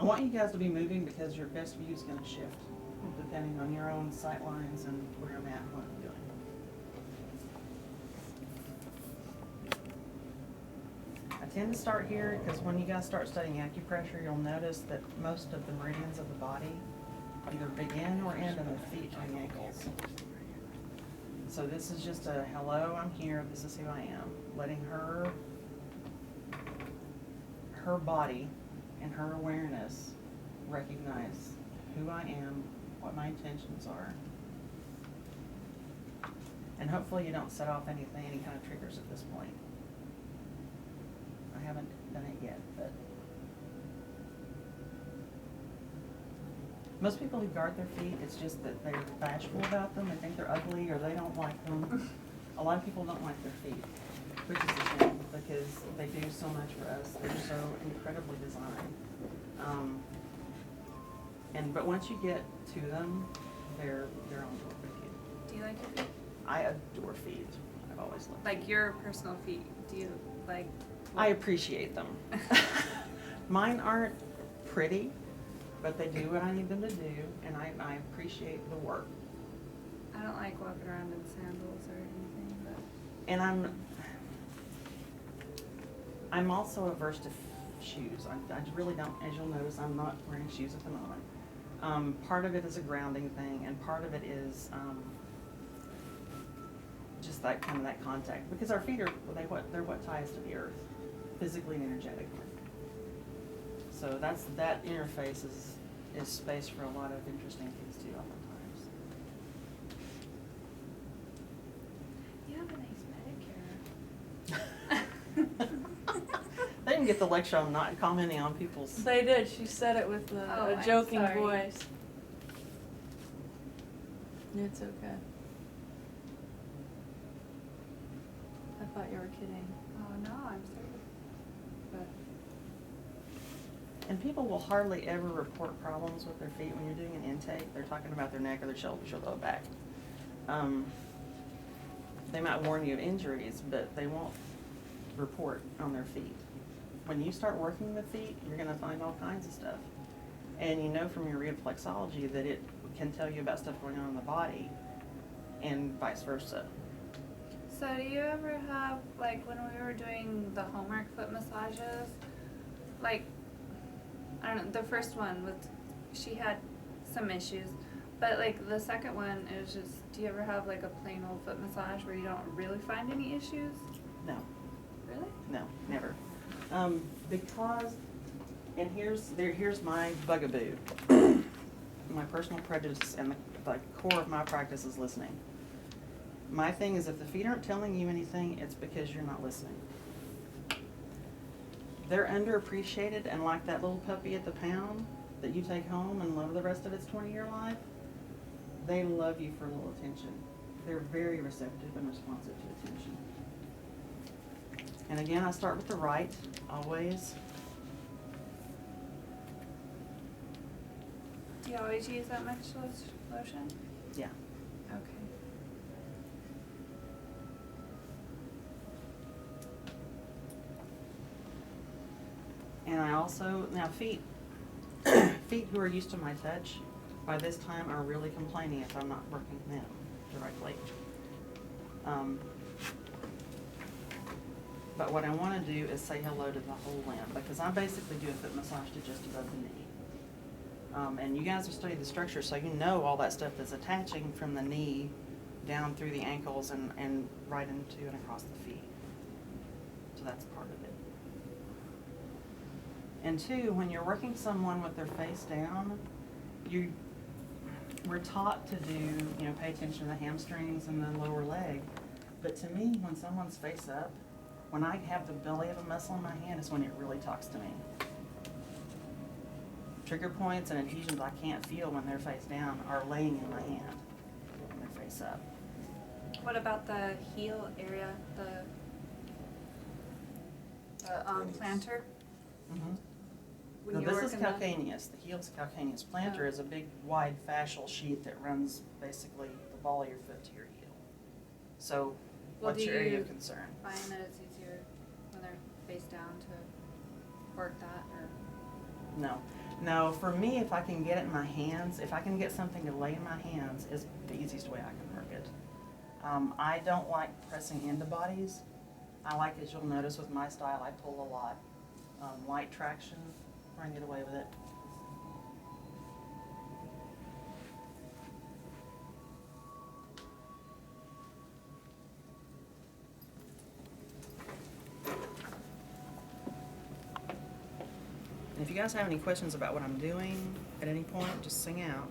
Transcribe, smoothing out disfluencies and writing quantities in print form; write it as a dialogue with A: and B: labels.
A: want you guys to be moving because your best view is going to shift depending on your own sight lines and where I'm at and what I'm doing. I tend to start here because when you guys start studying acupressure, you'll notice that most of the meridians of the body either begin or end in the feet or the ankles. So this is just a hello, I'm here, this is who I am. Letting her body and her awareness recognize who I am, what my intentions are. And hopefully you don't set off any kind of triggers at this point. I haven't done it yet, but most people who guard their feet, it's just that they're bashful about them. They think they're ugly or they don't like them. A lot of people don't like their feet, which is a shame because they do so much for us. They're so incredibly designed. But once you get to them, they're on board with you.
B: Do you like your feet?
A: I adore feet. I've always loved
B: Like your personal feet, do you like?
A: I appreciate them. Mine aren't pretty, but they do what I need them to do, and I appreciate the work.
B: I don't like walking around in sandals or anything, but.
A: And I'm also averse to shoes. I really don't, as you'll notice, I'm not wearing shoes at the moment. Part of it is a grounding thing, and part of it is just that kind of that contact, because our feet are they're what tie us to the earth, physically and energetically. So that interface is space for a lot of interesting things too, oftentimes.
B: You have a nice pedicure.
A: They didn't get the lecture on not commenting on people's.
C: They did. She said it with a joking
B: I'm sorry.
C: voice. It's okay. I thought you were kidding.
B: Oh no, I'm sorry. But
A: And people will hardly ever report problems with their feet when you're doing an intake. They're talking about their neck or their shoulders or lower back. They might warn you of injuries, but they won't report on their feet. When you start working the feet, you're going to find all kinds of stuff. And you know from your reflexology that it can tell you about stuff going on in the body and vice versa.
B: so do you ever have, like when we were doing the homework foot massages, like, I don't know, the first one she had some issues, but like the second one, it was just, do you ever have like a plain old foot massage where you don't really find any issues?
A: No.
B: Really?
A: No, never. Because, and here's my bugaboo. My personal prejudice and the core of my practice is listening. My thing is, if the feet aren't telling you anything, it's because you're not listening. They're underappreciated, and like that little puppy at the pound that you take home and love the rest of its 20-year life, they love you for a little attention. They're very receptive and responsive to attention. And again, I start with the right, always.
B: Do you always use that much lotion?
A: Yeah.
B: Okay.
A: And I also, now feet who are used to my touch, by this time are really complaining if I'm not working them directly. But what I want to do is say hello to the whole limb, because I basically do a foot massage to just above the knee. And you guys have studied the structure, so you know all that stuff that's attaching from the knee down through the ankles and right into and across the feet. So that's part of it. And two, when you're working someone with their face down, we're taught to do, pay attention to the hamstrings and the lower leg. But to me, when someone's face up, when I have the belly of a muscle in my hand is when it really talks to me. Trigger points and adhesions I can't feel when they're face down are laying in my hand when they're face up.
B: What about the heel area, the plantar?
A: Mm-hmm.
B: When
A: No,
B: you're
A: this is
B: working the-
A: calcaneus. The heel's calcaneus. Plantar is a big, wide fascial sheet that runs basically the ball of your foot to your heel. So,
B: Well,
A: what's
B: do
A: your area
B: you
A: of concern?
B: find that it's easier when they're face down to work that, or?
A: No. No, for me, if I can get it in my hands, if I can get something to lay in my hands, is the easiest way I can work it. I don't like pressing into bodies. I like, as you'll notice with my style, I pull a lot. Light traction, where I can get away with it. And if you guys have any questions about what I'm doing at any point, just sing out.